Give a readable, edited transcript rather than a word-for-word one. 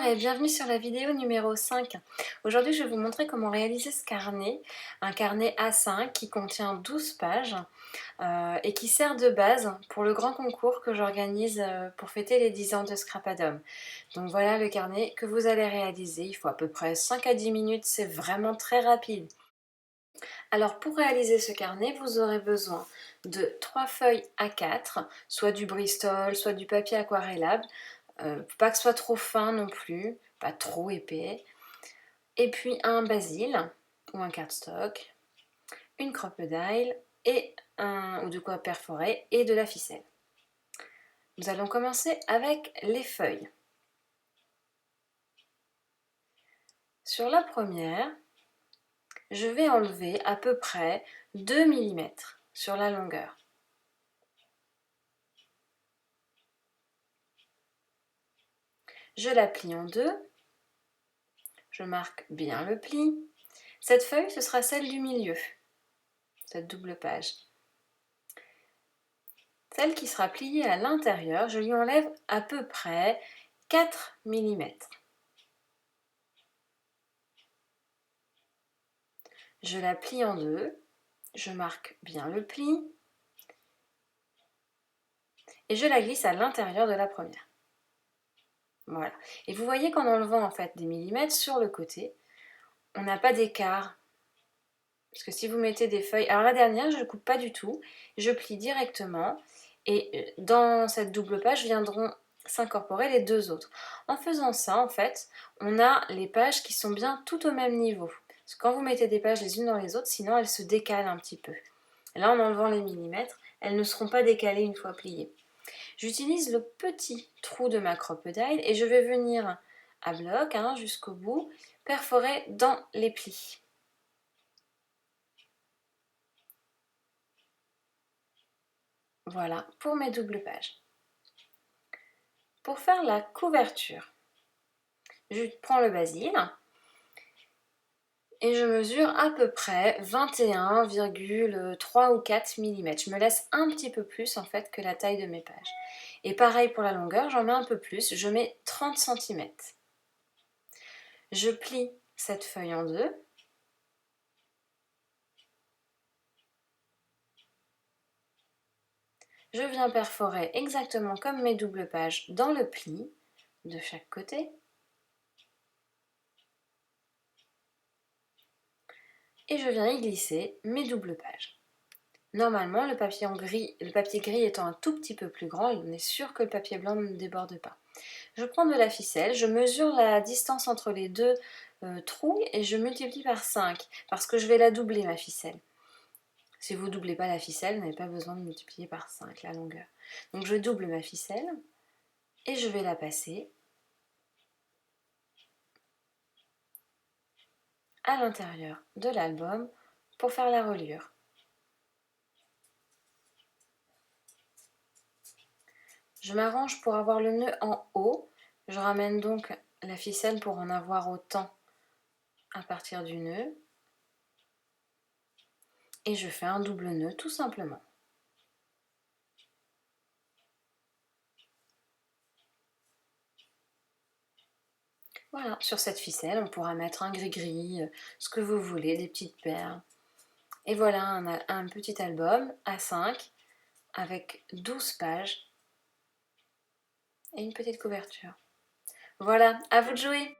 et bienvenue sur la vidéo numéro 5. Aujourd'hui je vais vous montrer comment réaliser ce carnet, un carnet A5 qui contient 12 pages et qui sert de base pour le grand concours que j'organise pour fêter les 10 ans de Scrapadom. Donc voilà le carnet que vous allez réaliser, il faut à peu près 5 à 10 minutes, c'est vraiment très rapide. Alors pour réaliser ce carnet, vous aurez besoin de 3 feuilles A4, soit du Bristol, soit du papier aquarellable. Pas que ce soit trop fin non plus, pas trop épais. Et puis un basil ou un cardstock, une crocodile et ou de quoi perforer et de la ficelle. Nous allons commencer avec les feuilles. Sur la première, je vais enlever à peu près 2 mm sur la longueur. Je la plie en deux. Je marque bien le pli. Cette feuille, ce sera celle du milieu, cette double page. Celle qui sera pliée à l'intérieur, je lui enlève à peu près 4 mm. Je la plie en deux, je marque bien le pli et je la glisse à l'intérieur de la première. Voilà. Et vous voyez qu'en enlevant en fait des millimètres sur le côté, on n'a pas d'écart. Parce que si vous mettez des feuilles... Alors la dernière, je ne coupe pas du tout, je plie directement et dans cette double page viendront s'incorporer les deux autres. En faisant ça, en fait, on a les pages qui sont bien tout au même niveau. Parce que quand vous mettez des pages les unes dans les autres, sinon elles se décalent un petit peu. Et là, en enlevant les millimètres, elles ne seront pas décalées une fois pliées. J'utilise le petit trou de ma crocodile et je vais venir à bloc jusqu'au bout, perforer dans les plis. Voilà pour mes doubles pages. Pour faire la couverture, je prends le basil et je mesure à peu près 21,3 ou 4 mm. Je me laisse un petit peu plus en fait que la taille de mes pages. Et pareil pour la longueur, j'en mets un peu plus, je mets 30 cm. Je plie cette feuille en deux. Je viens perforer exactement comme mes doubles pages dans le pli de chaque côté. Et je viens y glisser mes doubles pages. Normalement, le papier gris étant un tout petit peu plus grand, on est sûr que le papier blanc ne déborde pas. Je prends de la ficelle, je mesure la distance entre les deux trous et je multiplie par 5 parce que je vais la doubler ma ficelle. Si vous ne doublez pas la ficelle, vous n'avez pas besoin de multiplier par 5 la longueur. Donc je double ma ficelle et je vais la passer à l'intérieur de l'album pour faire la reliure. Je m'arrange pour avoir le nœud en haut. Je ramène donc la ficelle pour en avoir autant à partir du nœud. Et je fais un double nœud tout simplement. Voilà, sur cette ficelle, on pourra mettre un gris-gris, ce que vous voulez, des petites perles. Et voilà un petit album A5 avec 12 pages et une petite couverture. Voilà, à vous de jouer!